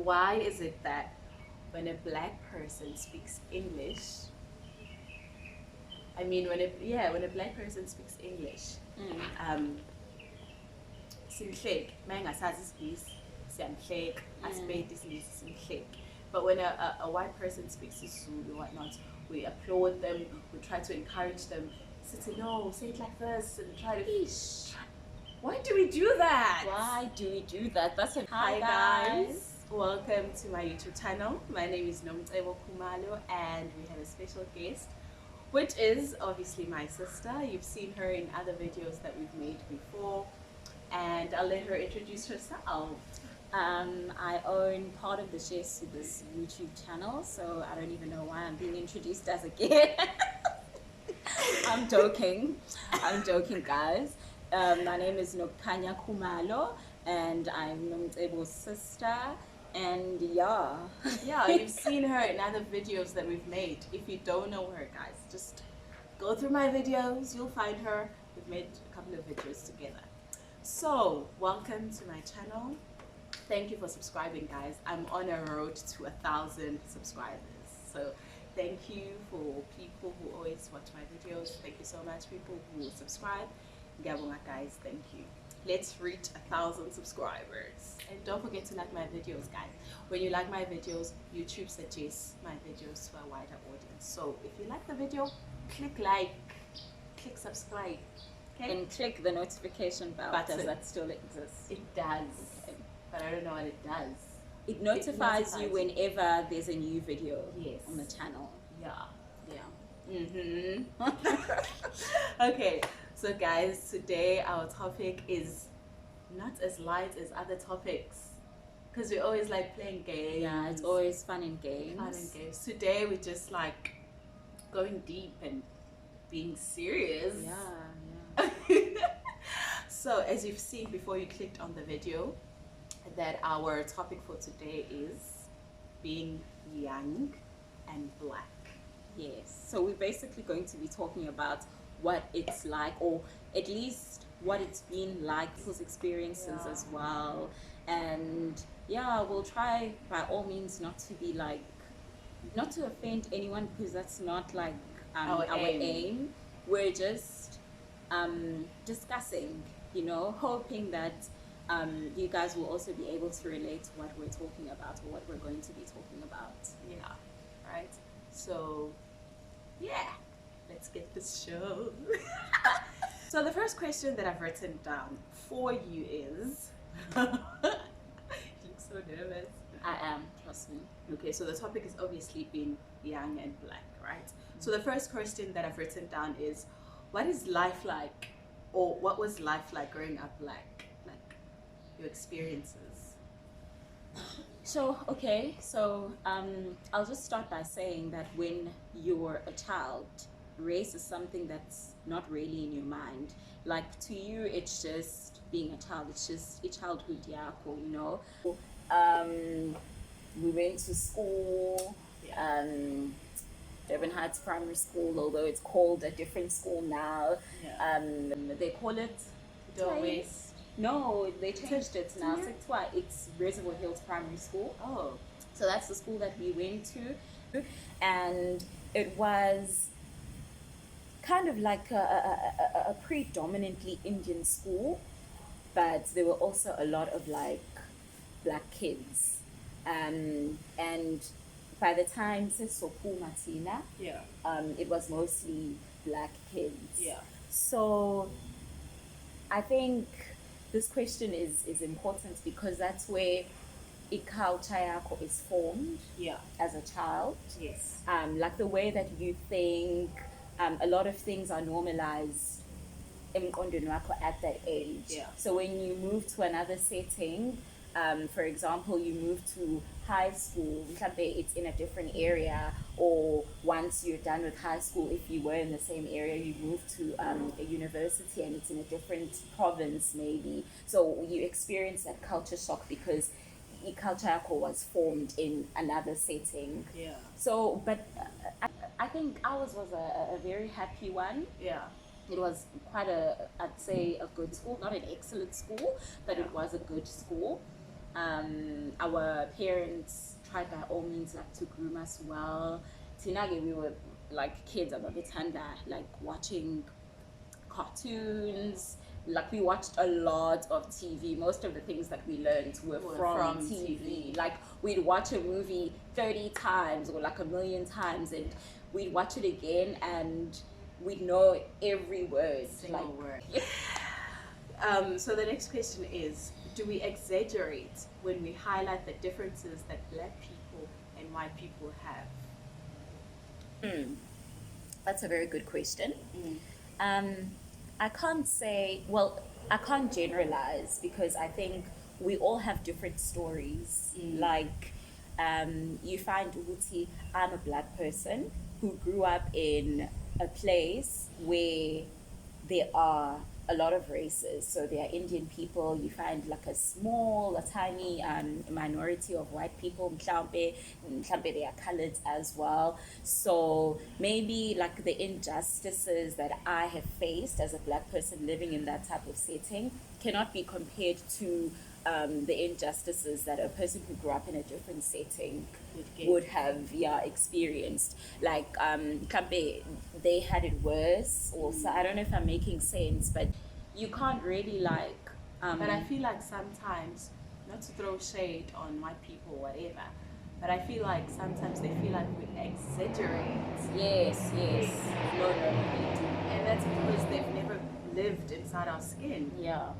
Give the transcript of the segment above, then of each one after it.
why is it that when a black person speaks English, when a black person speaks English, simhleki, mayengasazi isiNgisi, siyamhleka, asibedi isiNgisi simhleki. But when a white person speaks Zulu or whatnot, we applaud them, we try to encourage them, say, no, say it like this, and try to... Why do we do that? Why do we do that? That's a Hi guys, welcome to my YouTube channel. My name is Nomcebo Khumalo, and we have a special guest, which is obviously my sister. You've seen her in other videos that we've made before, and I'll let her introduce herself. I own part of the shares to this YouTube channel, so I don't even know why I'm being introduced as a guest. I'm joking, guys. My name is Nokanya Khumalo, and I'm Nomcebo's sister. And yeah, you've seen her in other videos that we've made. If you don't know her, guys, just go through my videos, you'll find her. We've made a couple of videos together. So welcome to my channel. Thank you for subscribing, guys. I'm on a road to 1,000 subscribers, so thank you for people who always watch my videos. Thank you so much, people who subscribe. Gabonga, guys, thank you. Let's reach 1,000 subscribers, and don't forget to like my videos, guys. When you like my videos, YouTube suggests my videos to a wider audience. So if you like the video, click like, click subscribe, okay? And click the notification bell. Does that still exist? It does, okay. But I don't know what it does. It notifies you whenever there's a new video on the channel. Okay, so guys, today our topic is not as light as other topics, because we always like playing games. Yeah, it's always fun and games. Today we're just like going deep and being serious. Yeah. So as you've seen before you clicked on the video, that our topic for today is being young and black. Yes, so we're basically going to be talking about what it's like, or at least what it's been like, people's experiences as well. And yeah, we'll try by all means not to offend anyone, because that's not like our aim. We're just discussing, hoping that you guys will also be able to relate to what we're talking about, or what we're going to be talking about. Yeah, right? So, yeah, let's get this show. So the first question that I've written down for you is... You look so nervous. I am, trust me. Okay, so the topic is obviously being young and black, right? So the first question that I've written down is, what is life like, or what was life like growing up black? Like, your experiences. So I'll just start by saying that when you're a child, race is something that's not really in your mind. Like, to you, it's just being a child. It's just a childhood, we went to school, Durban Heights Primary School, although it's called a different school now. They call it West. No, they changed it now. It's Reservoir Hills Primary School. Oh. So that's the school that we went to. And it was kind of like a predominantly Indian school, but there were also a lot of like black kids. And by the time Sesopu Martina, it was mostly black kids. Yeah. So I think this question is important, because that's where culture yako is formed as a child. Yes. Like the way that you think, a lot of things are normalized at that age. Yeah. So when you move to another setting, for example, you move to high school, it's in a different area, or once you're done with high school, if you were in the same area, you move to a university and it's in a different province maybe. So you experience that culture shock, because culture was formed in another setting. Yeah. So, but I think ours was a very happy one. Yeah. It was quite I'd say a good school, not an excellent school, but it was a good school. Our parents tried by all means like to groom us well. Tinage, we were like kids about the tanda, like watching cartoons. Like we watched a lot of TV. Most of the things that we learned were from TV. Like we'd watch a movie 30 times or like a million times, and we'd watch it again and we'd know every word. Single word. So the next question is, do we exaggerate when we highlight the differences that black people and white people have? That's a very good question. I can't say, well, I can't generalize because I think we all have different stories. Like, you find Uti, I'm a black person who grew up in a place where there are a lot of races. So there are Indian people, you find like a tiny minority of white people, mhlambe they are colored as well. So maybe like the injustices that I have faced as a black person living in that type of setting cannot be compared to the injustices that a person who grew up in a different setting would have experienced. Like mhlambe they had it worse also. I don't know if I'm making sense, but you can't really like But I feel like sometimes, not to throw shade on white people or whatever, but I feel like sometimes they feel like we exaggerate. yes no they do. And that's because they've never lived inside our skin. Yeah.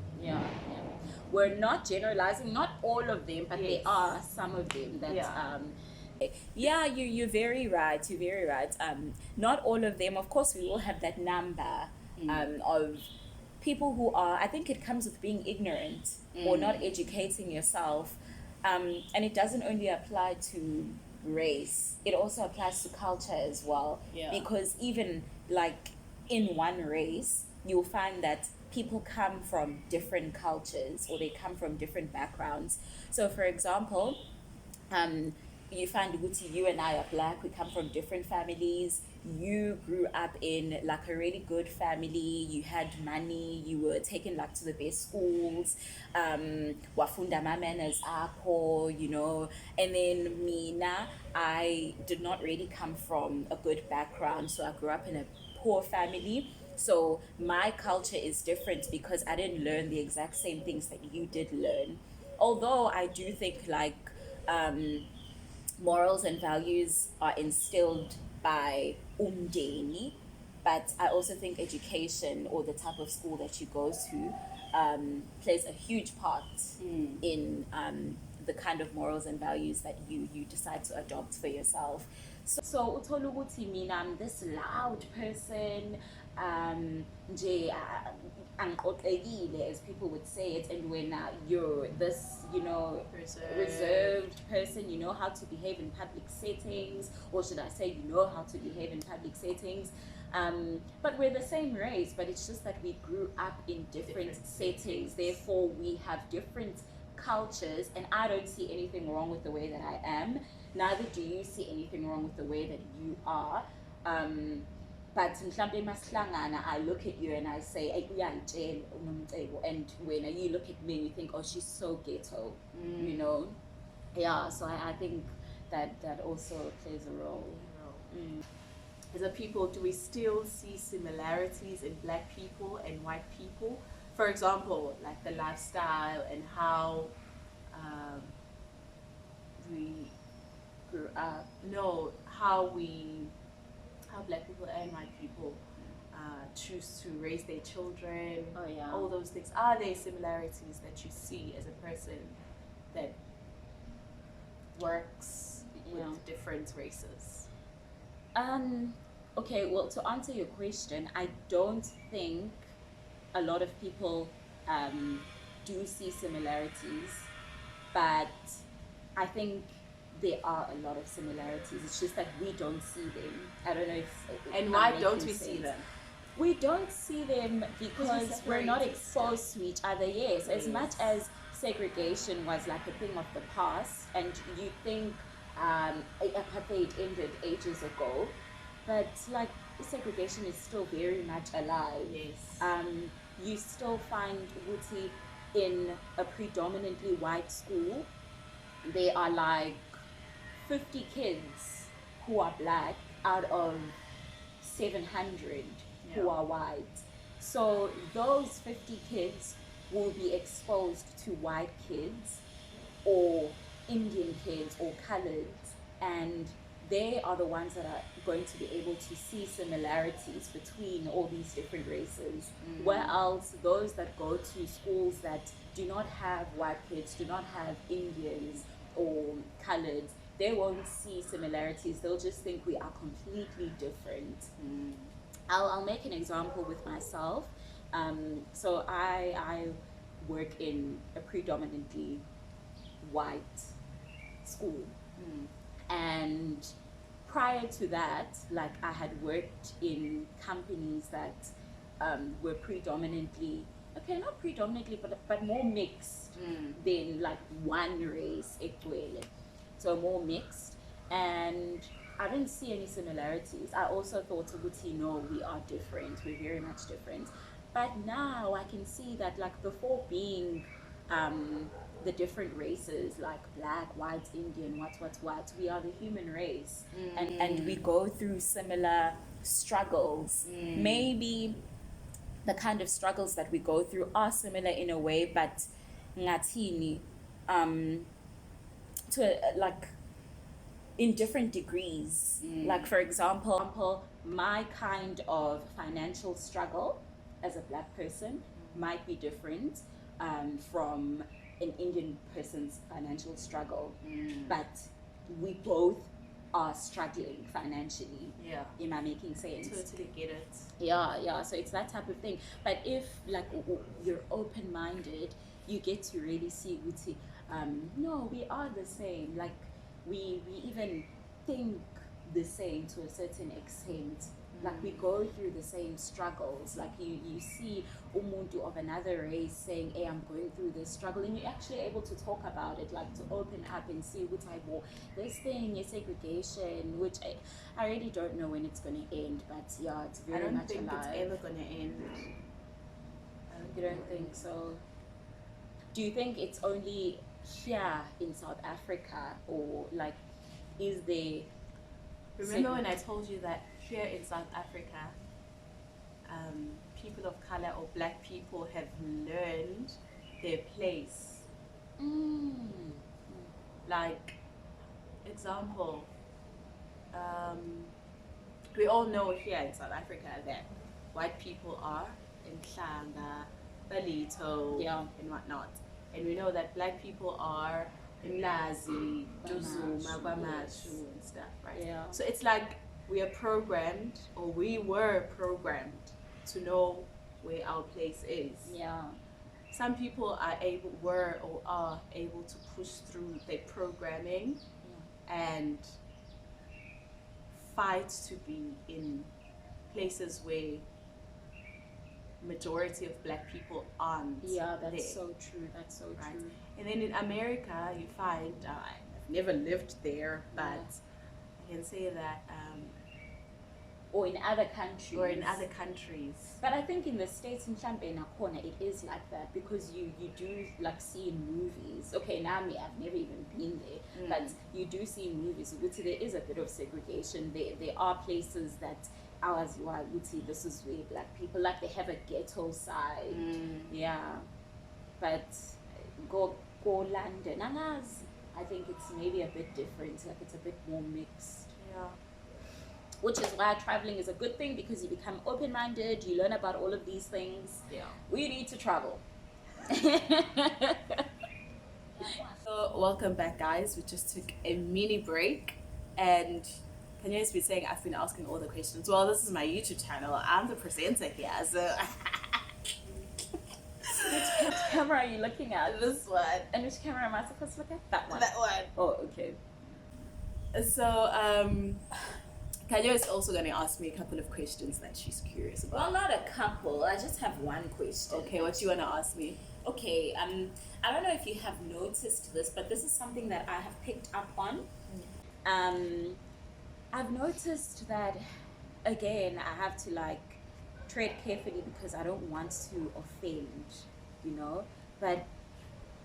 We're not generalizing, not all of them, but there are some of them that you're very right. You're very right. Not all of them. Of course, we will have that number of people who are. I think it comes with being ignorant or not educating yourself, and it doesn't only apply to race. It also applies to culture as well. Yeah. Because even like in one race, you'll find that people come from different cultures or they come from different backgrounds. So, for example, you find Guti, you and I are black, we come from different families. You grew up in like a really good family, you had money, you were taken like to the best schools, wafunda mamanas akho, you know. And then Mina, I did not really come from a good background, so I grew up in a poor family. So my culture is different because I didn't learn the exact same things that you did learn. Although I do think like morals and values are instilled by umdeni, but I also think education or the type of school that you go to plays a huge part in the kind of morals and values that you decide to adopt for yourself. So uthole ukuthi mina I'm this loud person, nje angixoxekile, as people would say it, and when you're this, you know, reserved person, you know how to behave in public settings, or should I say, you know how to behave in public settings. But we're the same race, but it's just that we grew up in different settings. Therefore, we have different cultures, and I don't see anything wrong with the way that I am. Neither do you see anything wrong with the way that you are. But mhlambe masihlangana, I look at you and I say, "Hey, uyangitshela unomcebo," and when you look at me and you think, "Oh, she's so ghetto," you know. Yeah, so I think that also plays a role. As a people, do we still see similarities in black people and white people? For example, like the lifestyle and how we grew up. No, how black people and white people choose to raise their children. Oh yeah. All those things. Are there similarities that you see as a person that works with different races? Okay, well, to answer your question, I don't think a lot of people do see similarities, but I think there are a lot of similarities. It's just that we don't see them. I don't know if and why don't we see them? We don't see them because we're not exposed to each other. Yes, as much as segregation was like a thing of the past, and you think apartheid ended ages ago, but like segregation is still very much alive. Yes. You still find Uti, in a predominantly white school, there are like 50 kids who are black out of 700 who Yeah. are white. So those 50 kids will be exposed to white kids or Indian kids or coloreds, and they are the ones that are going to be able to see similarities between all these different races. Where else those that go to schools that do not have white kids, do not have Indians or coloreds, they won't see similarities. They'll just think we are completely different. I'll make an example with myself. So I work in a predominantly white school. And prior to that, like I had worked in companies that were predominantly, okay, not predominantly, but more mixed than like one race, ekwele. So more mixed. And I didn't see any similarities. I also thought, Uguti, no, we are different. We're very much different. But now I can see that, like, before being the different races, like black, white, Indian, what, we are the human race. And we go through similar struggles. Maybe the kind of struggles that we go through are similar in a way, but ngathini, like in different degrees. Like, for example, my kind of financial struggle as a black person might be different from an Indian person's financial struggle, but we both are struggling financially. Yeah. Am I making sense? Totally get it. Yeah. So it's that type of thing. But if like you're open-minded, you get to really see, no, we are the same. Like we even think the same to a certain extent. Like we go through the same struggles. Like you see umuntu of another race saying, hey, I'm going through this struggle, and you're actually able to talk about it, like to open up and see what type of this thing is segregation, which I really don't know when it's going to end, but yeah, it's very much alive. I don't think it's ever going to end. You don't think so? Do you think it's only here in South Africa, or like is there... Remember when I told you that here in South Africa, people of color or black people have learned their place? Like, example, we all know here in South Africa that white people are in Klanga, Balito, and whatnot. And we know that black people are in Lazi, Juzuma, Bamashu, and stuff, right? Yeah. So it's like we are programmed, or we were programmed to know where our place is. Yeah. Some people are able to push through their programming and fight to be in places where majority of black people aren't. Yeah, that's there. so true. That's so Right. true. And then in America, you find, I've never lived there, but I can say that, or in other countries. But I think in the States, in Nakona, it is like that, because you do like see in movies. Okay, now I've never even been there, but you do see in movies, there is a bit of segregation. There are places that this is where black people, like, they have a ghetto side. Yeah. But go London, I think it's maybe a bit different, like it's a bit more mixed. Yeah. Which is why traveling is a good thing, because you become open-minded, you learn about all of these things. Yeah. We need to travel. So welcome back, guys. We just took a mini break, and Kanya's been saying I've been asking all the questions. Well, this is my YouTube channel. I'm the presenter here, so Which camera are you looking at? this one. And which camera am I supposed to look at? That one. That one. Oh, okay. So Kanya is also going to ask me a couple of questions that she's curious about. Well, not a couple. I just have one question. Okay, what do you want to ask me? Okay, I don't know if you have noticed this, but this is something that I have picked up on. I've noticed that, again, I have to like tread carefully because I don't want to offend, but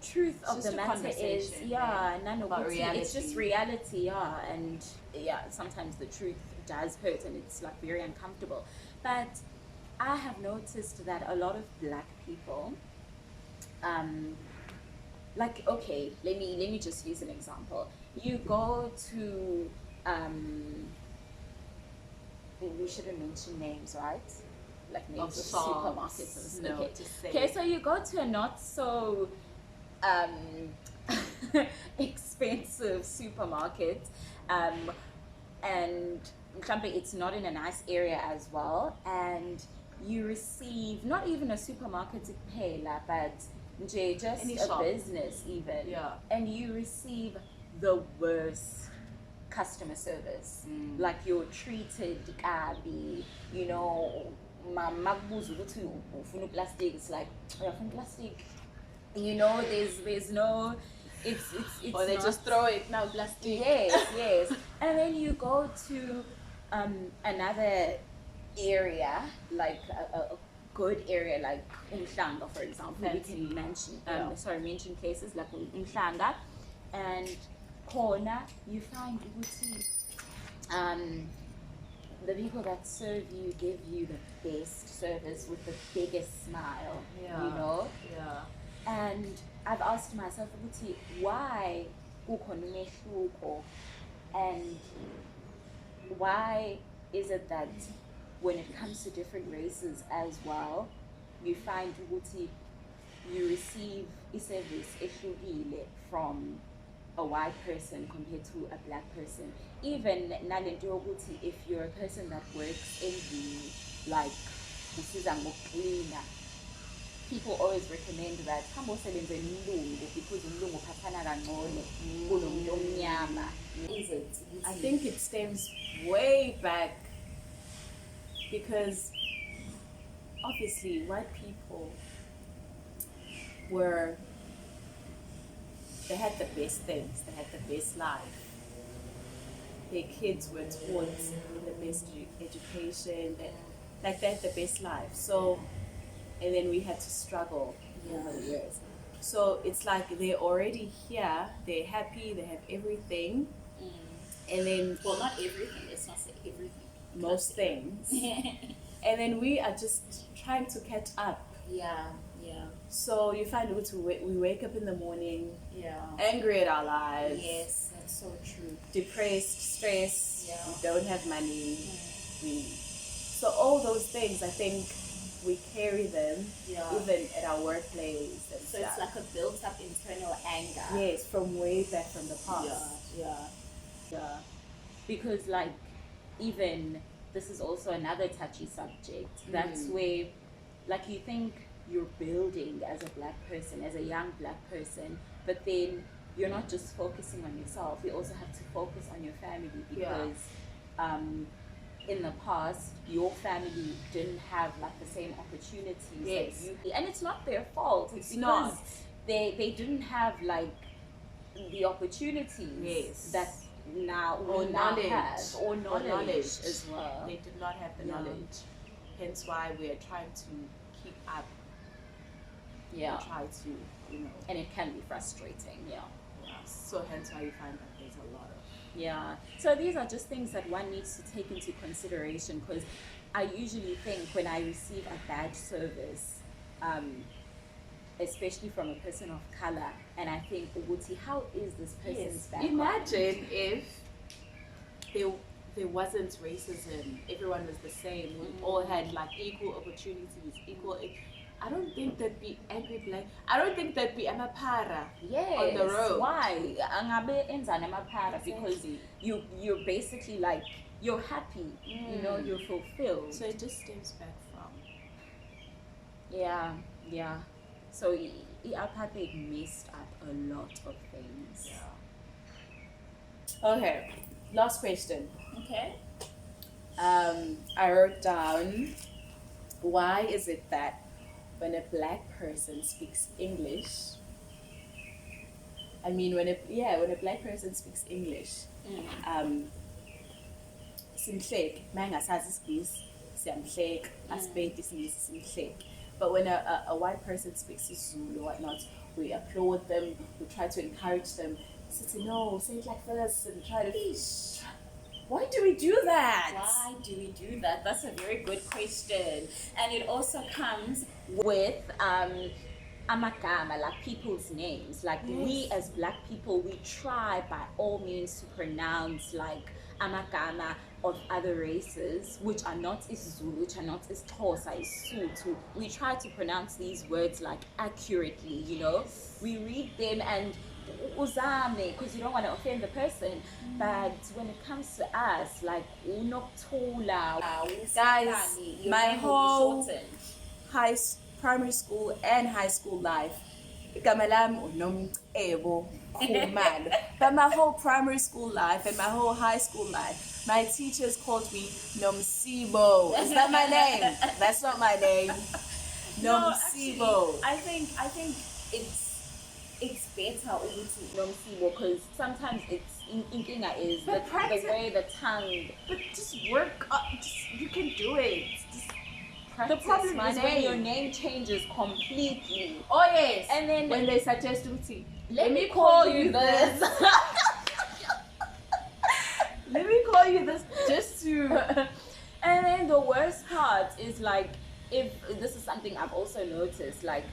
truth It's of just the a matter is, conversation, yeah, about it's just reality, yeah, and yeah, sometimes the truth does hurt and it's like very uncomfortable. But I have noticed that a lot of black people, like, okay, let me just use an example. You go to, we shouldn't mention names, right? Like names of shops. supermarkets. No, Okay. just say Okay, so you go to a not so um expensive supermarket, and mhlambe it's not in a nice area as well, and you receive not even a supermarket to pay la, but just Any a shop. business even, Yeah. and you receive the worst customer service. Like you're treated kabi, you know, makubuza ukuthi ufuna plastic, it's like uyafuna plastic, you know, there's no, it's Or they not, just throw it now, plastic. yes. And then you go to another area, like a good area like Umhlanga, for example. Fancy. We can mention Yeah. mention places like Umhlanga, and Kona, you find ukuthi, the people that serve you give you the best service with the biggest smile, Yeah. you know. Yeah. And I've asked myself, ukuthi, why kukhona umehluko, and why is it that when it comes to different races as well, you find ukuthi you receive service ehlukile from a white person compared to a black person? Even nalento yokuthi if you're a person that works in the, like, usiza ngokucleana, people always recommend that hamba usebenzele umlungu because umlungu uphathana kangcono kunomuntu omnyama. Is it? I think it stems way back because obviously white people they had the best things, they had the best life. Their kids were taught the best education, they had the best life. So, and then we had to struggle over the years. So it's like they're already here, they're happy, they have everything. And then, well, not everything, let's not say everything, most things. And then we are just trying to catch up. Yeah. So you find we wake up in the morning, Yeah. angry at our lives. Yes, that's so true. Depressed, stressed. Yeah. We don't have money. So all those things, I think we carry them even at our workplace and So stuff. it's like a built-up internal anger. Yes, from way back from the past. Yeah. Because, like, even this is also another touchy subject. That's where, like, you think you're building as a black person, as a young black person, but then you're not just focusing on yourself. You also have to focus on your family because in the past, your family didn't have like the same opportunities Yes. that you, and it's not their fault. It's because not. They didn't have like the opportunities Yes. that now Or we now knowledge. have, or knowledge knowledge. as well. They did not have the Yeah. knowledge. Hence why we are trying to keep up. Yeah, We try to, and it can be frustrating. Yeah. So hence why you find that there's a lot of. Yeah. So these are just things that one needs to take into consideration, because I usually think when I receive a bad service, especially from a person of color, and I think, Uguti, how is this person's background? Imagine if there wasn't racism, everyone was the same, we all had like equal opportunities, I don't think there'd be angry black. I don't think there'd be amapara on the road. Why? Angabe enzani amaphara? Because you're basically like, you're happy, you know, you're fulfilled. So it just stems back from. Yeah. So apartheid messed up a lot of things. Okay, last question. Okay. I wrote down, why is it that when a black person speaks English, when a black person speaks English, simhleki, mangasazi isiNgisi, siyamhleka, asibhede isiNgisi simhleki. But when a white person speaks Zulu or whatnot, we applaud them, we try to encourage them. Say, no, say it like this, and try to. Why do we do that? Why do we do that? That's a very good question. And it also comes with amagama, like people's names. Like we as black people, we try by all means to pronounce like amagama of other races, which are not isiZulu, which are not isiXhosa, isiSotho. We try to pronounce these words like accurately, you know. We read them and uzame because you don't want to offend the person, but when it comes to us, like unokuthula, guys, my whole primary school and high school life, igama lami uNomcebo Khumalo. But my whole primary school life and my whole high school life, my teachers called me Nomsibo. Is that my name? That's not my name. Nomsibo. No, actually, I think it's better ukuthi nomsibo because sometimes it's inkinga is the way the tongue. But just work up. You can do it. Just the problem is when your name changes completely. Oh yes. And then when they suggest Uti, let me call you this. Let me call you this just to. And then the worst part is like, if this is something I've also noticed, like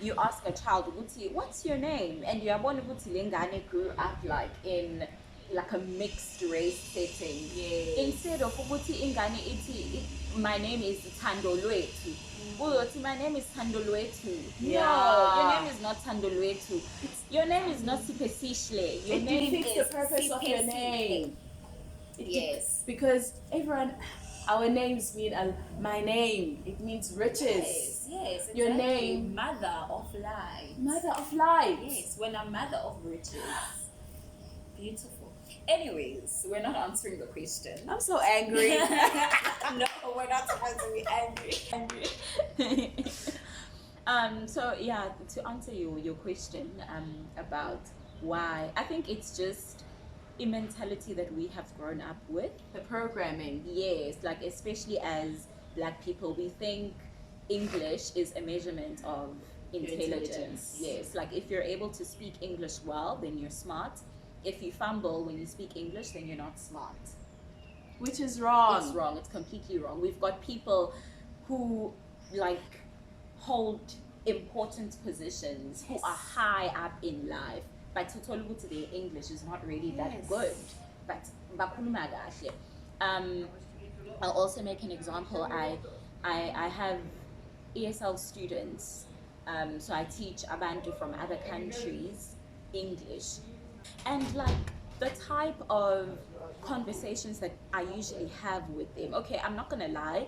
you ask a child, what's your name? And you are born Lengane grew up like in like a mixed race setting. Yes. Instead of ingane iti, my name is Thando Lwethu. My name is Thando Lwethu. Yeah. No, your name is not Thando Lwethu. Your name is not Sipesishle. Your name defeats is the purpose of your name. Yes. Because everyone, our names mean my name. It means riches. Yes, exactly. Your name, mother of life. Mother of life. Yes, when a mother of riches. Beautiful. Anyways, we're not answering the question. I'm so angry. No, we're not supposed to be angry. So yeah, to answer your question about why, I think it's just a mentality that we have grown up with. The programming. Yes, like especially as black people, we think English is a measurement of intelligence. Yes, like if you're able to speak English well, then you're smart. If you fumble when you speak English, then you're not smart. Which is wrong. It's wrong. It's completely wrong. We've got people who like hold important positions, who are high up in life, but to tell you their English is not really that good. But I'll also make an example. I have ESL students, so I teach abantu from other countries English. And like the type of conversations that I usually have with them, okay, I'm not gonna lie,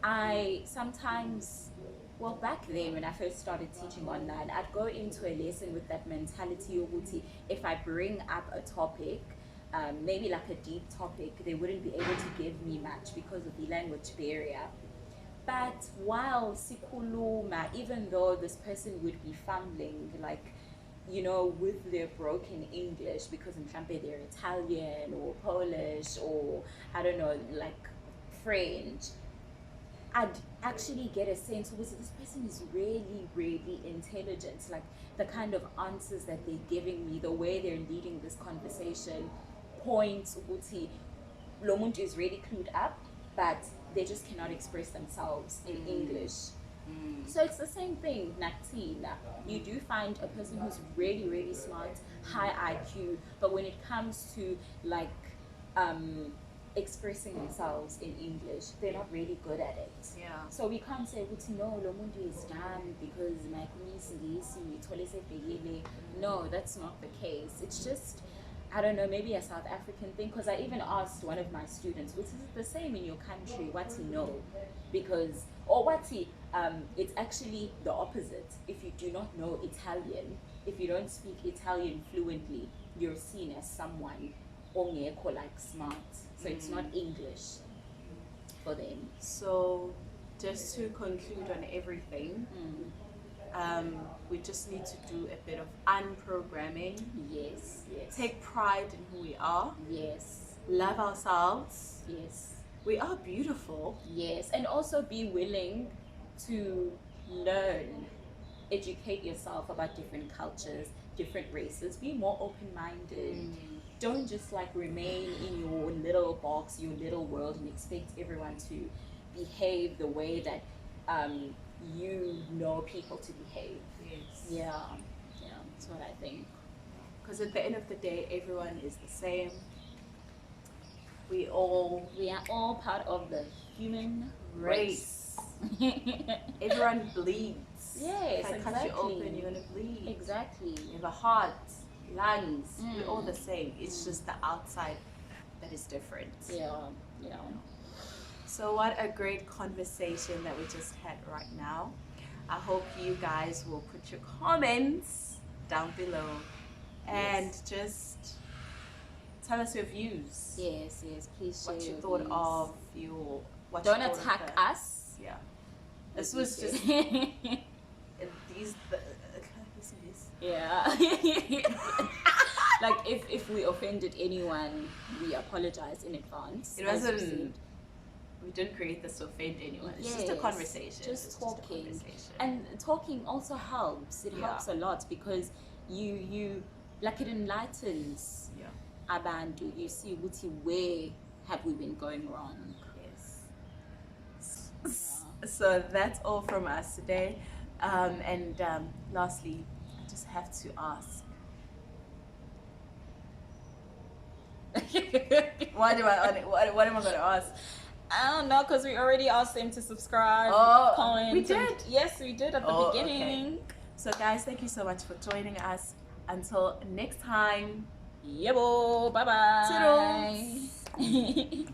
I sometimes, well, back then when I first started teaching online, I'd go into a lesson with that mentality of if I bring up a topic, maybe like a deep topic, they wouldn't be able to give me much because of the language barrier. But while sikuluma, even though this person would be fumbling, like, you know, with their broken English, because in Trump they're Italian or Polish or I don't know, like French, I'd actually get a sense of this person is really, really intelligent. Like the kind of answers that they're giving me, the way they're leading this conversation, points ukuthi lo muntu is really clued up, but they just cannot express themselves in English. So it's the same thing, Natina. You do find a person who's really, really smart, high IQ, but when it comes to like expressing themselves in English, they're not really good at it. Yeah. So we can't say, no, lo muntu is dumb because my community. No, that's not the case. It's just, I don't know, maybe a South African thing, because I even asked one of my students, which is it the same in your country? What's he know? Because, or what's he, it's actually the opposite. If you do not know Italian, if you don't speak Italian fluently, you're seen as someone ongeko, like smart. So it's not English for them. So just to conclude on everything, we just need to do a bit of unprogramming. Yes, yes. Take pride in who we are. Yes. Love ourselves. Yes. We are beautiful. Yes. And also be willing to learn, educate yourself about different cultures, different races, be more open-minded. Don't just like remain in your little box, your little world, and expect everyone to behave the way that you know people to behave. Yes. Yeah, yeah, that's what I think. Because at the end of the day, everyone is the same. We are all part of the human race. Everyone bleeds. Yes, if I cut you open, you're gonna bleed. Exactly. You have a heart, lungs. We're all the same. It's just the outside that is different. Yeah, yeah. So what a great conversation that we just had right now. I hope you guys will put your comments down below and just tell us your views. Yes, please share what you your thought views. of your what Don't you thought attack of the, us. Yeah, this was just yeah. Like if we offended anyone, we apologize in advance. It wasn't. We didn't create this to offend anyone. It's just a conversation. Just talking. And talking also helps. It helps a lot because you like it enlightens abantu. You see where have we been going wrong. Yes. So that's all from us today. And lastly, I just have to ask. What am I going to ask? I don't know, because we already asked them to subscribe, comment. We did? Yes, we did at the beginning. Okay. So guys, thank you so much for joining us. Until next time. Yebo, bye-bye. Toodles.